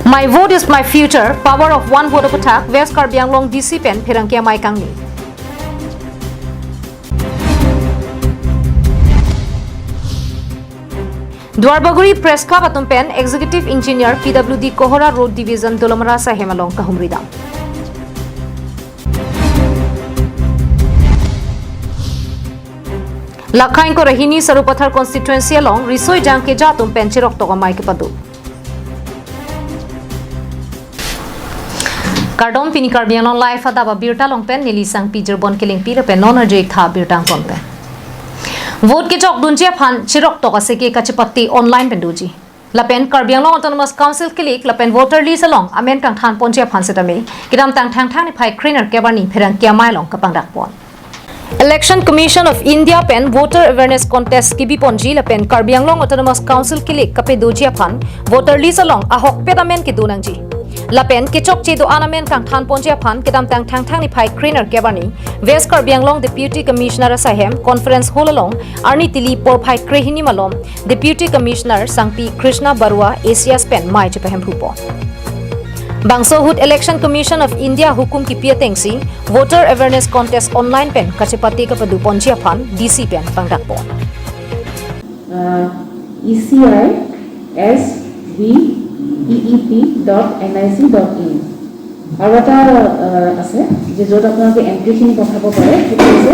My vote is my future. Power of one vote of attack. West Karbi Anglong DC pen Perangkia Mai Kangni. Dwarbaguri Press Club atum pen Executive Engineer PWD Kohora Road Division Dolomara Sahemalong Kahumrida. Lakhain ko Rahini Sarupathar constituency along Risoi Jang ke jatum pen Chirok Toga Mai ke Padu. Kardom pini Karbi Anglong live Adap Abirta long pen Nilisang Pijer Bon Killing Pira pen non reject tha Abirta ton pen. Vote ke chok dunjia phan Chirok Toga se ke kachipatti online pen duji. Lapen Karbi Anglong Autonomous Council kilik lapen voter list along amen kang than ponjia phan setame kidam tang thang ni phai cleaner kebani pherang kia mai long kapang dak pon. Election Commission of India pen voter awareness contest kibi ponji lapen Karbi Anglong Autonomous Council kilik kape dojia phan voter list along ahok pedamen ke dunangji. Lapen kechok chedo anamen kang than ponjia phan kedam tang thang ni phai cleaner kebani West Karbi Anglong Deputy Commissioner Sahem conference hall along arni tili por phai krehini malom Deputy Commissioner Sangpi Krishna Barua Asia Spen mai chepahem rupo. Bangso Hood Election Commission of India hukum ki piatengsi voter awareness contest online pen kachepati ka padu ponjia phan DC pen pangdak pon. ECISVEEP.nic.in আৰু এটা আছে যে য'ত আপোনালোকে এন্ট্ৰিখিনি পঠাব পাৰে সেইটো হৈছে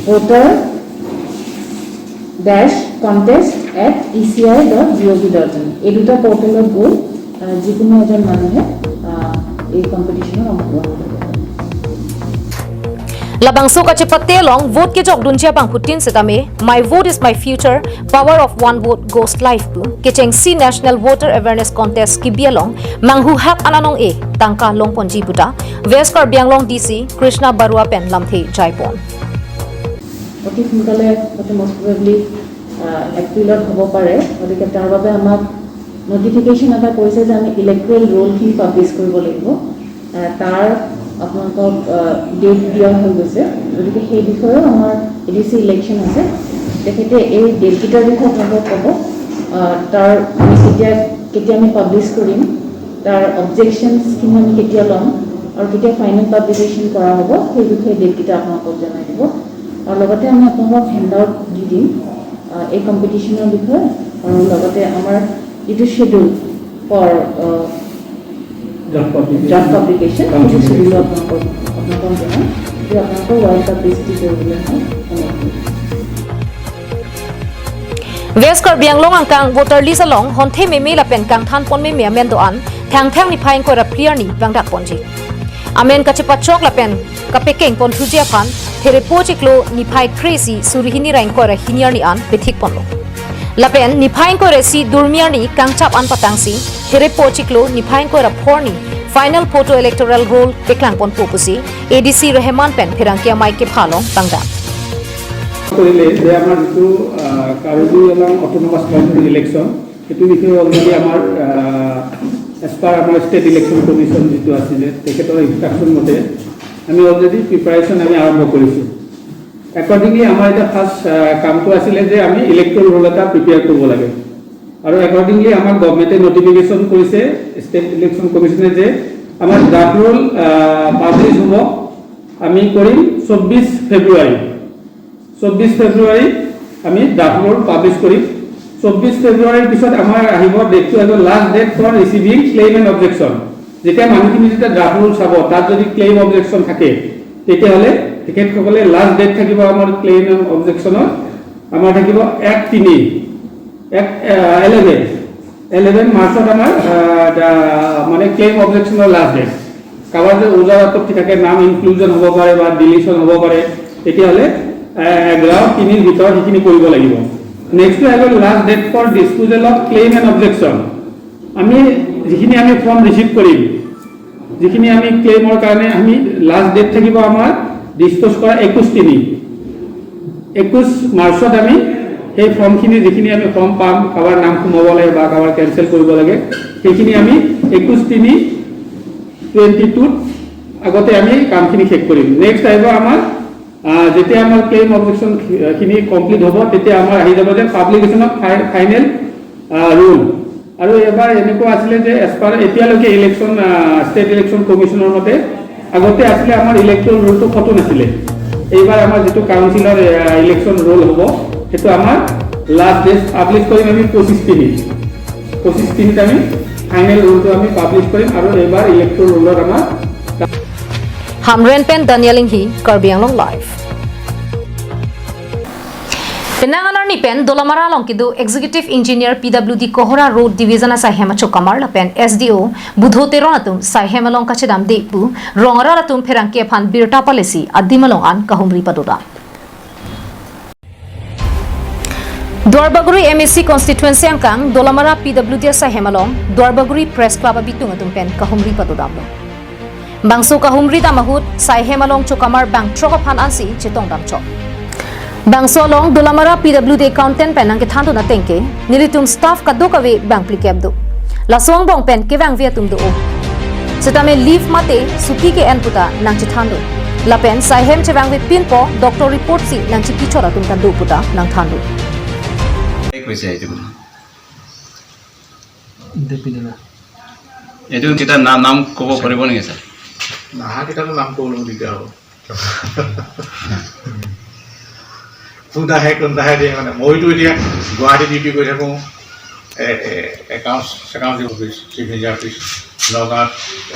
voter-contest@eci.gov.in এই দুটা পৰ্টেলত গৈ যিকোনো এজন মানুহে এই কম্পিটিশ্যনত অংশগ্ৰহণ কৰিব। Labangso kachepate long vote ke jok dunjia pang putin setame my vote is my future power of one vote goes live pu kecheng si national voter awareness contest ki bialong manghu hak ananong e tangka long ponji buta West Karbi Anglong DC Krishna Barua pen lamthe jaipon অতি সোনকালে অতি most probably এপ্ৰিলত হ'ব পাৰে গতিকে তাৰ বাবে আমাক নোটিফিকেশ্যন এটা কৰিছে যে আমি ইলেক্ট্ৰেল ৰোল কি পাব্লিছ কৰিব লাগিব তাৰ আপোনালোকক ডেট দিয়া হৈ গৈছে গতিকে সেই বিষয়ে আমাৰ এডিসি ইলেকশ্যন আছে তেখেতে এই ডেটকেইটাৰ বিষয়ে আপোনালোকক ক'ব তাৰ আমি কেতিয়া আমি পাব্লিছ কৰিম তাৰ অবজেকশ্যনছখিনি আমি কেতিয়া ল'ম আৰু কেতিয়া ফাইনেল পাব্লিকেশ্যন কৰা হ'ব সেই বিষয়ে ডেটকেইটা আপোনালোকক জনাই দিব আৰু লগতে আমি আপোনালোকক হেণ্ডআউট দি দিম এই কম্পিটিশ্যনৰ বিষয়ে আৰু লগতে আমাৰ যিটো schedule for draft publication which is really apna world publicity koribole West Karbi Anglong angkang voter list along honthe meme la pen kang than pon meme amen do an thang ni phain ko ra clear ni bangdak ponji amen kachepa chok la pen kapekeng pon thujia phan there pochiklo ni phai crazy surihini rain ko ra hiniar ni an bethik ponlo lapen ni phain ko resi durmiar ni kangchap an patangsi there pochiklo ni phain ko ra phorni final photo electoral roll peklang pon popusi ADC Rahman pen phirangkia mai ke phalong tangda korile je amar tu Karbi Anglong autonomous council election etu বিষয়ে already amar as per amar state election commission jitu asile teketor instruction mote ami already preparation ami arambho korisu accordingly amar eta first কাম to asile je ami electoral roll eta prepare korbo lage আৰু accordingly আমাৰ গভৰ্ণমেণ্টে notification কৰিছে state election কমিশনে যে আমাৰ draft roll publish হ'ব আমি কৰিম 24 ফেব্ৰুৱাৰী আমি ড্ৰাফট ৰোল পাবলিশ কৰিম 24 ফেব্ৰুৱাৰীৰ পিছত আমাৰ আহিব ডেটটো আৰু last date for receiving claim and objection যেতিয়া মানুহখিনি যেতিয়া ড্ৰাফট ৰোল চাব তাত যদি ক্লেইম অবজেকশন থাকে তেতিয়াহলে টিকেটসকলে লাষ্ট ডেট থাকিব আমাৰ ক্লেইম এণ্ড অবজেকশনৰ আমাৰ থাকিব 11 মাৰ্চত আমাৰ মানে ক্লেইম অবজেকশনৰ লাষ্ট ডেট কাবাৰ যে ওজাৰ আপত্তি থাকে নাম ইনক্লুজন হ'ব পাৰে বা ডিলিশন হ'ব পাৰে তেতিয়াহলে 11 ভিতৰত সেইখিনি কৰিব লাগিব নেক্সট আহিব last date for disposal of claim and objection আমি যিখিনি আমি ফৰ্ম ৰিসিভ কৰিম যিখিনি আমি ক্লেইমৰ কাৰণে আমি লাষ্ট ডেট থাকিব আমাৰ ডিসপোজ কৰা 21 মাৰ্চত আমি এই ফৰ্মখিনি যিখিনি আমি ফৰ্ম পাম কাবাৰ নাম সোমাব লাগে বা কাবাৰ কেনসেল কৰিব লাগে সেইখিনি আমি 21/22 আগতে আমি কামখিনি শেষ কৰিম নেক্সট আহিব আমাৰ যেতিয়া আমাৰ ক্লেইম অবজেকশন খিনি কমপ্লিট হ'ব তেতিয়া আমাৰ আহি যাব যে পাবলিকেশন অফ ফাইনেল ৰুল আৰু এবাৰ এনেকুৱা আছিলে যে এছপাৰ এতিয়ালৈকে ইলেকশ্যন ষ্টেট ইলেকশ্যন কমিশ্যনৰ মতে আগতে আছিলে আমাৰ ইলেক্ট্ৰল ৰোলটো খতম নাছিলে এইবাৰ আমাৰ যেটো কাউন্সিলৰ ইলেকশ্যন ৰোল হ'ব সেইটো আমাৰ লাষ্ট ডেট পাবলিশ কৰিম আমি 25 তিনিত আমি ফাইনেল ৰোলটো আমি পাবলিশ কৰিম আৰু এইবাৰ ইলেক্ট্ৰল ৰোলৰ আমাৰ Hamren pen Danieling hi Karbiang long live. Penanganar ni pen Dolamara long kidu Executive Engineer PWD Kohora Road Division asa hema chokamar la pen SDO budhoteron atum sai hema long kachedam depu rongara atum pherangke phan Abirta policy adimalong an kahumri padoda. Dwarbaguri MSC constituency angkang Dolamara PWD asa hema long Dwarbaguri Press Club abitung atum pen kahumri padodam lo. Bangso kahumri damahut sai hemalong chokamar bang trok phan ansi chitong damcho. Bangso long Dolamara PWD accountant penang ke thandu na tengke nilitum staff kaddo kawe bang plikebdo. Lasong bong pen ke bang viatum do. Setame leave mate suki ke en puta nang chithandu. La pen sai hem che bang with pin po doctor report si nang chi kichora tum kan do puta nang thandu. Itu kita nam kobo paribo nih sir. Nah, kita tuh lampu belum digaul. Sudah hack dia mana? Mau itu dia, gua ada di video aku, account di office, civil office, logat,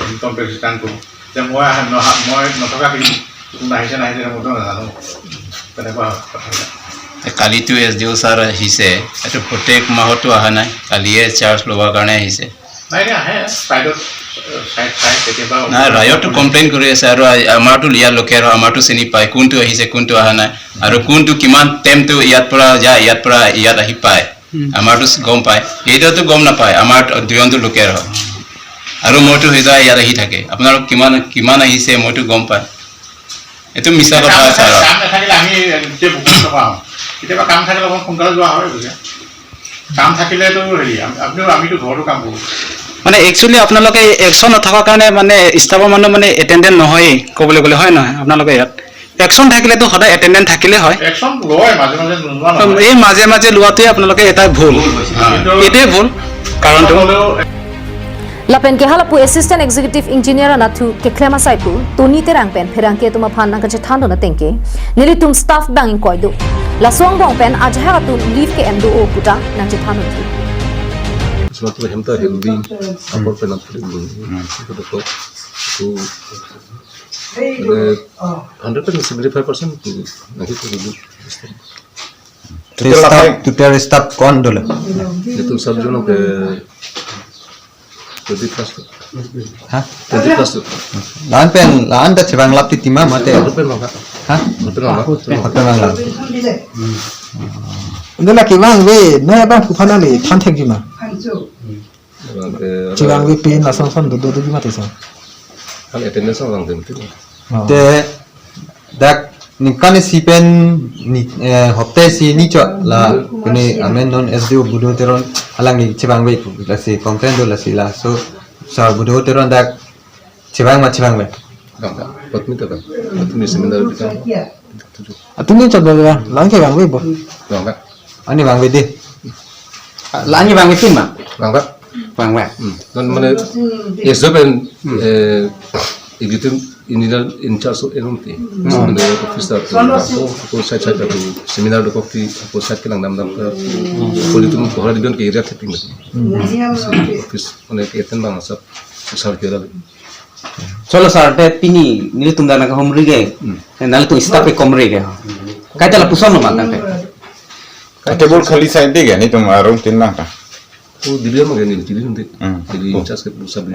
income tax tanku. Dan mau notaka kini, nahi motor nggak kenapa? Kali itu SDO sar hise, itu protek mahotu ahana, kali charge loba karena hise. Nah ini side না রায়টো complain কৰি আছে আৰু আমাৰটো লিয়া লোকেৰ আমাৰটো চিনি পায় কোনটো আহিছে কোনটো অহা নাই আৰু কোনটো কিমান টাইমটো ইয়াত পৰা যায় ইয়াত পৰা ইয়াত আহি পায় আমাৰটো গম পায় এইটোতো গম নাপায় আমাৰ দুয়ন্তু লোকেৰ হয় আৰু মইটো হৈ যায় ইয়াত আহি থাকে আপোনাৰ কিমান আহিছে মইটো গম পায় এটো মিছা কথা স্যাৰ কাম নাথাকিলে আমি যে বুক পাওঁ কেতিয়াবা কাম থাকিলে অকণ সোনকালে যোৱা হয় বুঝে কাম থাকিলেতো হেৰি আমিতো ঘৰতো কাম কৰোঁ মানে একচুয়ালি আপোনালোকে একশন নথকাৰ কাৰণে মানে ষ্টাফৰ মানুহ মানে এটেন্ডেন্ট নহয় ক'বলৈ গ'লে হয় নহয় আপোনালোকে ইয়াত একশন থাকিলেতো সদায় এটেন্ডেন্ট থাকিলে হয় একশন লয় মাজে নোলোৱা নহয় এই মাজে আপোনালোকে এটা ভুল এটাই ভুল কাৰণটো Lapen ke halapu assistant executive engineer anathu ke klema saipu toni terang pen pherangke tuma phan nang kache thando na tengke nilitum staff bangin koidu la song bong pen ajha tu leave ke endo o puta nang che thando thi suatu yang tak healthy, apa pernah terjadi, itu betul, itu 175% tu, nanti tu dulu. Tutor staff kon dulu. Itu subjono ke 20+. Hah? 20+. Lahan dah cebang lap di timah mate. Hotel mana? Hah? Hotel mana? Hotel mana? Ini lagi bang, we, nah bang, kupana le, tantek gimana? Cibang we pin langsung duduk gimana tu sah? Kan attendance orang tentu. Te dak nikane sipen ni hotel si ni cok la kuni amen non SDO budo teron alang ni cibang we lasi komplain do lasi la so budo teron dak cibang we. Enggak, buat minta kan? Buat ni seminar kita. Atu ni cok bang, lang ke bang we bo? Enggak. Ani bang we deh. Lani bang we tu mah. Enggak. Bang we. Dan mana SDO itu inilah in charge of NMT. Mana officer aku saya tu seminar tu kopi aku saya kelang dam politik tu orang di dalam area setting macam. Office mana ketan bang asap besar kira. Solo sar te pini ni tum dana ka homri ge nal tu staff pe komre ge kai tala puson no matan te table खाली side दे गया नहीं तुम room तीन ना का वो दिल्ली में गए नहीं दिल्ली में दिल्ली इंचार्ज के पूरा सब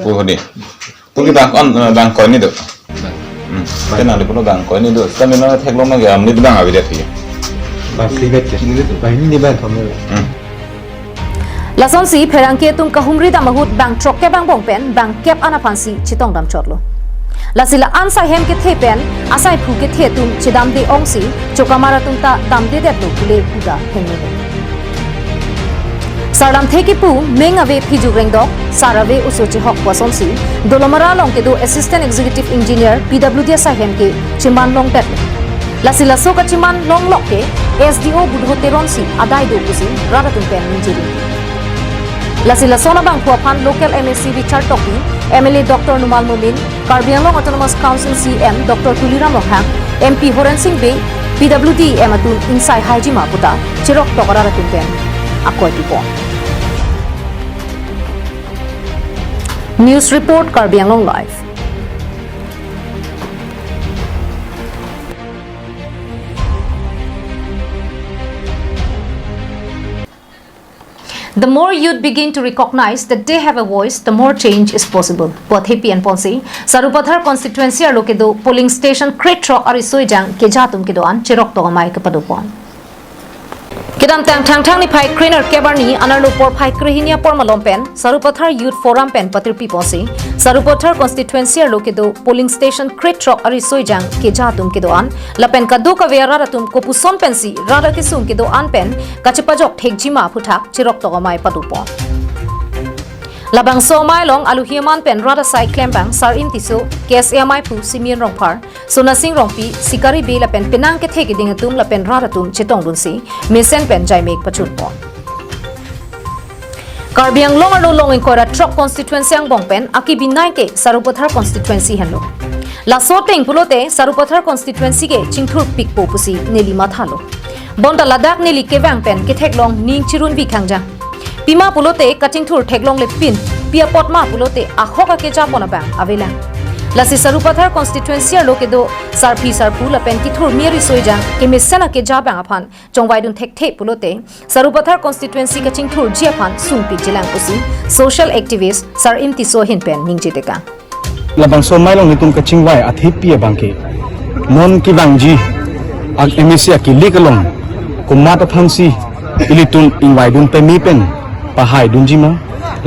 वो दे तो कि बैंक कोई नहीं दो ते ना लेकिन बैंक कोई नहीं दो तब इन्होंने थे लोग ना गया हमने बैंक अभी देखी है Bang ni bang kami. Lason si pherangke tum kahumri damahut bang trokke bang bong pen bang kep anapansi chitong dam chotlo lasila ansa hem ke the pen asai phu ke the tum chidam de ongsi chokamara tum ta dam de de pule puda hengni Salam theki pu mengave phiju rengdok sarave usochi hok wasonsi Dolomara long ke do assistant executive engineer PWD sahem ke chiman long pet lasila so ka chiman long lok ke SDO budhote ronsi adai do kusi radatum pen injiri Lasila sona bang puapan local MSC Richard Toki, MLA Dr. Numal Mumin, Karbi Anglong Autonomous Council CM Dr. Tuliram Lokhang, MP Horan Singh Bey, PWD Ematun Insai Haji Maputa, Chirok Tokara Tumpen, Akoy Tipo. News Report Karbi Anglong Live. The more youth begin to recognize that they have a voice, the more change is possible. Both Hippie and Ponsi, Sarupathar constituency are located polling station Kretro Arisoijang Kejatum Kidoan, Chirok Togamai Kapadupon. Kidam Tang ni Pai Kriner Kebarni, Anarlo por Pai Krihinia Pormalompen, Sarupathar Youth Forum Pen Patirpi Ponsi, Sarupathar constituency are located polling station Kretro Arisoijang Kejatum Kidoan, Lapen Kaduka Veraratum Kopuson Pensi, Rada Kisum Kidoan Pen, Kachipajok Tegjima Putak, Chirok Togamai Padupon. Labang somai long aluhiaman pen rada sai klembang sar imtiso KSAMI pu Simeon Rongpar Sunasing Rongpi Sikari Bela pen penang ke thegi dingatum la pen rada tum chetong dunsi mesen pen jaimek pachutpon Karbiang long alo long inkora truck constituency ang bongpen aki binai ke Sarupathar constituency henlo La soteng pulote Sarupathar constituency ke chingthur pikpo pusi neli mathalo Bonda Ladak neli kevang pen ke theklong ning chirun bikhangja Pima pulote cutting thur theklong le pin pia potma pulote akhoka ke japona bang avela lasi Sarupathar constituency loke do sarphi sarpu la pen tithur mieri soija ke mesana ke jabang aphan chongwaidun thek pulote Sarupathar constituency cutting thur jiaphan sungpi jilang pusi social activist sar imtiso hin pen ningjiteka labang somai long nitum kaching wai athipia bangke non ki bangji ak emesia ki likalong kumata phansi ilitun ingwaidun pe mi pen pahai dunjima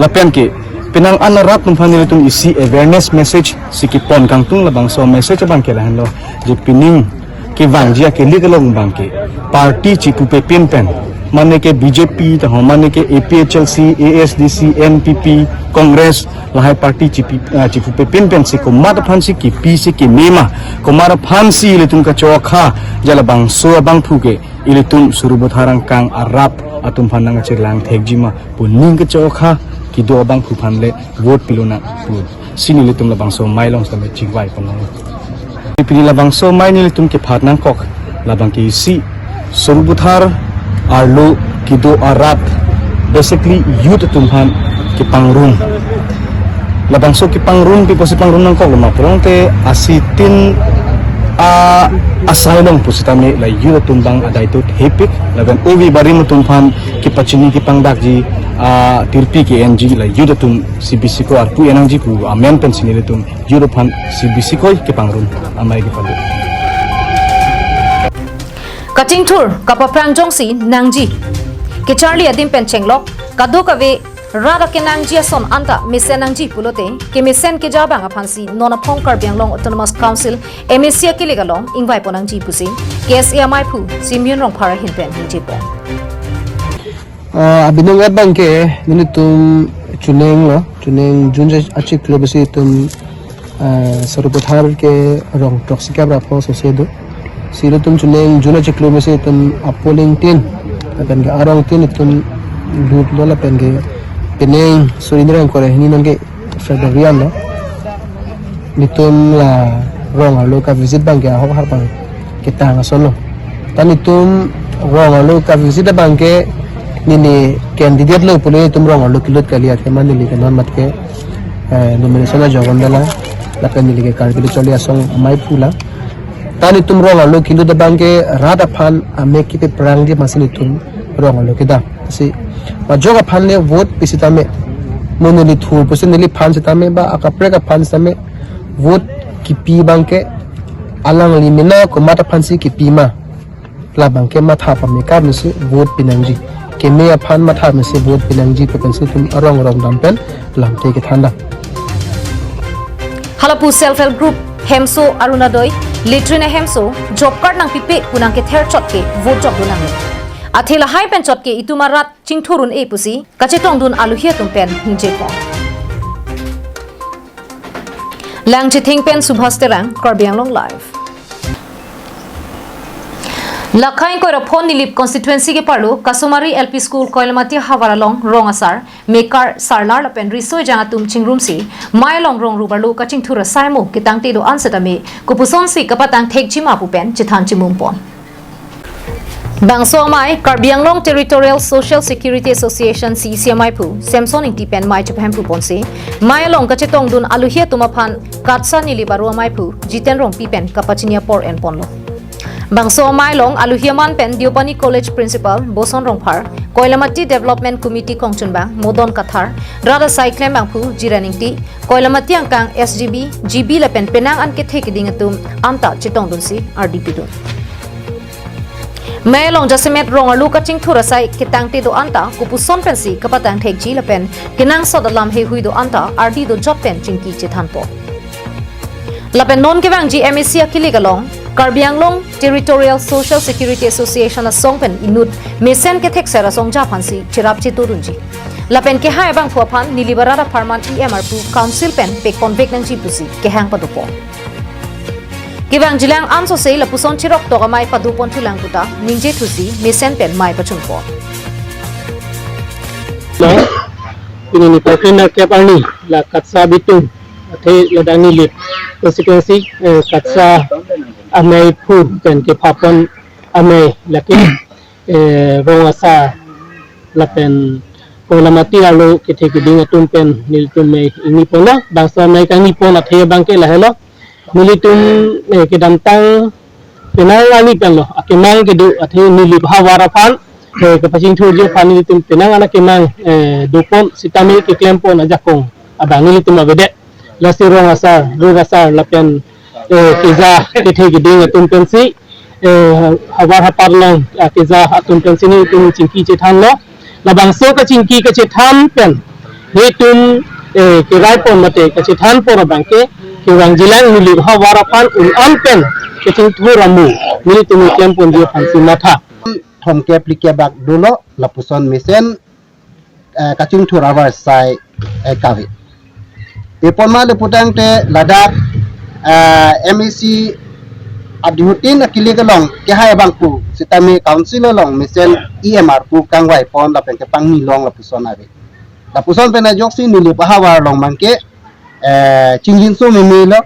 lapen ke penang anarat numfanil tung isi awareness message sikipon kangtung labang so message bang ke lahan lo je pining ke wangjia ke ligalong bang ke party chipu pe pin pen mane ke BJP ta mane ke APHLC ASDC NPP Congress lahai party chipu pe pin pen si kumar phansi ki pi si ki mema kumar phansi litung ka chokha jalabang so bang phuke ilitun surubotharang kang arap atum phanang chirlang thegjima puning ke chokha ki do bang phanle vote pilona pu sini litum labang so mailong sa chingwai panong pili labang so maini litum ke phatnang kok labang ki si surubothar arlo ki do arap basically youth tumhan ki pangrung labang so ki pangrung pi posi pangrung nang kok lama prongte asitin asailong pusitame la yu tumbang adai tu hepik lagan ovi bari mutumphan ki pachini ki pangdakji tirpi ki NG la yu tum CBC ko arpu enangji pu amen pensini tum European CBC ko ki pangrun amai ki palu Cutting tour kapa prangjongsi nangji ke Charlie adim penchenglok kadoka ve Rada ke nangji son anta misen nangji pulote ke misen ke jabang aphansi nona phong Karbiang long autonomous council MSC ke legalong ingwai ponangji pusi KSAMI pu Simeon Rongpara hinpen hinjipo abinong abang ke ninitum chuneng junja achik klobasi tum Sarupathar ke rong toxic abra pho sosedo silo tum chuneng juna achik klobasi tum polling tin akan ke arong tin tum lut lola pen ke peneng surindra kore hini nangge Februarian no nitum la rong alo ka visit bang ke ho har pang kita ngasono tan nitum rong alo ka visit bang ke nini candidate lo pule tum rong alo kilot kaliya ke man nili ke non mat ke nomination a jogandala la pen nili ke karbil choli asong mai pula tan nitum rong alo kilot bang ke rada phan ame ki pe prang di masini tum rong alo ke da si Majoga panle vote pisitame monoli thur pusinili phan sitame ba akapre ka phan sitame vote kipi bangke alang limina ko mata phansi kipi ma la bangke matha pamika misi vote pinangji keme phan matha misi vote pinangji pe pensi tum arong dampen lamte ke thanda Halapu self help group Hemso Arunadoi Litrina Hemso job card nang pipe punang ke ther chot ke vote job dunang Athila hai pen chot ke itumarat chingthurun e pusi kachetong dun aluhia tumpen hinjepo Lang chithing pen subhasterang Karbiang long live Lakhai ko phone nilip constituency ke parlo Kasumari LP School Koilamati Hawaralong rong asar mekar sarlar lapen risoi janga tum chingrum si mai long rong rubarlo kaching thura saimu kitang te do ansatame kupuson si kapatang thekchi mapu pen chithan chimum pon Bangso mai Karbianglong Territorial Social Security Association CCMI pu Samson Intipen mai chaphem pu ponse mai long kachetong dun aluhia tumaphan katsa nilibaru mai pu jiten rong pipen kapachinia por en ponlo Bangso Mailong Aluhiaman Pen Diopani College Principal Boson Rongphar Koilamati Development Committee Kongchunbang Modon Kathar Rada Cyclem Bangpu Jiraningti Koilamati Angkang SGB GB Lapen Penang Anke Thekidingatum Anta Chitong Dunsi RDP dun Mailong Jasemet Rongalu Kaching Thurasai Kitangti do Anta Kupuson Pensi Kapatang Thekji Lapen Kinang Sodalam He Hui do Anta RD do Jotpen Chingki Chithanpo Lapen non kevang GMAC Akiligalong Karbianglong Territorial Social Security Association Songpen inut mesen ke thek sera songja phansi chirap chiturunji lapen ke hai bang phuaphan nilibarara farman EMR pu council pen pe convict nang ji pusi ke hang padupo kibang jilang anso sei la puson chirok to mai padupon thulang puta ningje thusi mesen pen mai pachunpo ini ni pakena ke parni la katsa bitung the ladani lip constituency katsa amai food pen ke phapon amai lakin rongasa lapen kolamati alo ke thek ding tum pen niltum mai ini pona bangsa mai kang ni pona the bangke la helo nilitum ke dantang penang ani pen lo akemang ke do athe nili bhawara fan ke paching thurje fan nilitum penang ana kemang dopon sitami ke klempon ajakong abang nilitum abede lasi rongasa lapen kiza kete giding atum pensi hawar haparlang kiza atum pensi ni tum chingki chethan lo labang so ka chingki ka chethan pen he tum kirai pon mate ka chethan por bangke kiwang jilang nili hawar hapal an pen keting thuramu ni tum kempon dia phansi matha thom ke aplike bak dulo lapuson mesen kaching thurawa sai kavi epon ma le putang te ladak MEC Abdihutin akili kalong ke hai bangku sitami council long misen EMR pu kangwai pon la pen ke pangni long la puson ave la puson pen joksi nili bahawar long mangke chingjin so mimi lo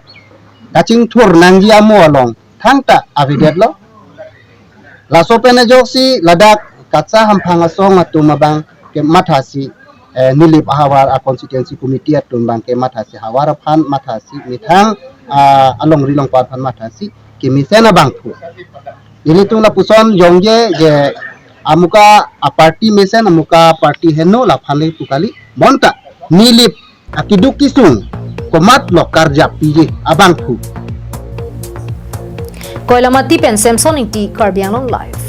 kaching thur nangji amo long thangta avidet lo la so pen joksi ladak katsa hamphang asong atumabang ke mathasi nili bahawar a constituency committee atumbang ke mathasi hawar phan mathasi mithang along rilong pat phan mathasi kimisena bangpu ini tung la puson yongje je amuka a party mesen amuka party heno la phale tukali monta nilip akiduki sung komat lo karja pije abangpu Koilamati pen Samson Inti Karbianglong live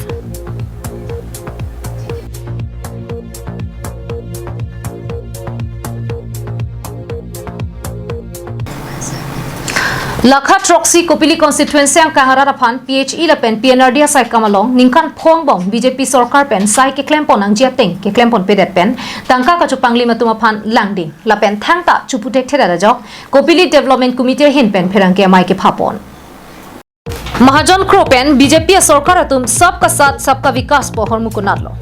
Lakha Troxy Kopili constituency ang kahara phan PHE la pen PNRD sai kamalong ningkan phong bong BJP sarkar pen sai ke klempon ang jiateng ke klempon pedet pen tangka ka chupangli matuma phan langding la pen thangta chuputek thera jok Kopili development committee hin pen pherang ke mai ke phapon Mahajan Kropen BJP sarkar atum sabka sath sabka vikas po hormukunatlo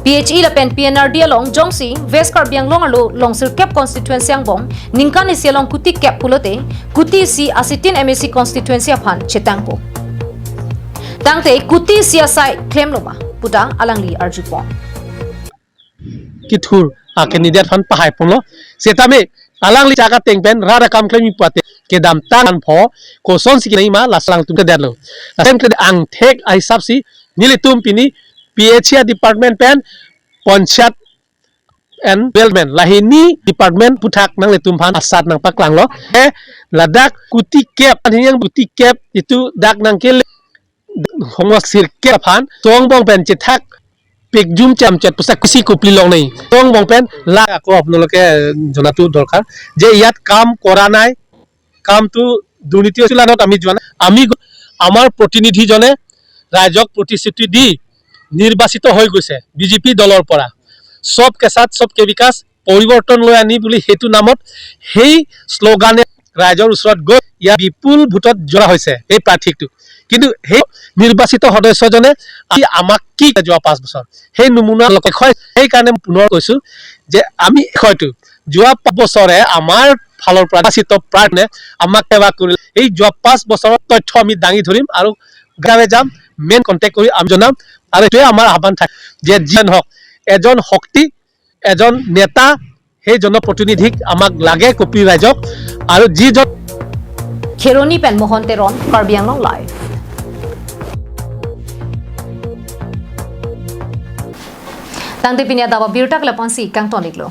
PHE la pen PNRD along Jongsi West Karbianglong alo longsir cap constituency ang bong ningkan isi along kuti cap pulote kuti si asitin MAC constituency aphan chetangpo tangte kuti si asai claim loma puta alangli arjupon kithur a candidate fan pahai ponlo setame alangli jaga tengpen rada kam claim pate kedam tan pho ko son sikini ma laslang tum ke dadlo lasem ke ang thek ai sabsi nilitum pini PHA department pen Ponchat and Development lahini department puthak nang letum phan asat nang paklang lo ladak kuti cap yang kuti cap itu dak nang ke hongwak sir cap phan tong bong pen chithak pek jum cham chat pusak kusi kupli long nei tong bong pen la ko apnoloke jonatu dorkar je yat kam kora nai kam tu duniti ochilanot ami jwana ami amar protinidhi jone rajok protisruti di নির্বাচিত হৈ গৈছে BJP দলৰ পৰা সব কে সাথ সব কে বিকাশ পৰিৱৰ্তন লৈ আনি বুলি হেতু নামত হেই স্লোগানে ৰাইজৰ ওচৰত গৈ ইয়াৰ বিপুল ভোটত জয়া হৈছে এই প্ৰাৰ্থীটো কিন্তু সেই নিৰ্বাচিত সদস্যজনে আমাক কি যোৱা 5 বছৰ সেই নমুনা লক্ষ্য সেইকাৰণে পুনৰ কৈছো যে আমি হয়তো যোৱা 5 বছৰে আমাৰ ফালৰ পৰা নিৰ্বাচিত প্ৰাৰ্থীয়ে আমাক সেৱা কৰিলে এই যোৱা 5 বছৰৰ তথ্য আমি দাঙি ধৰিম আৰু গাঁৱে যাম মেইন কন্টেক্ট কৰি আমি জনাম আৰু এইটোৱে আমাৰ আহ্বান থাকে যে যিজন হওক এজন শক্তি এজন নেতা সেই জনপ্ৰতিনিধিক আমাক লাগে কপি ৰাইজক আৰু যিজন খেৰনি পেন মোহন্তে ৰন Karbi Anglong live Tang de pinya dawa birtak leponsi kang toniklo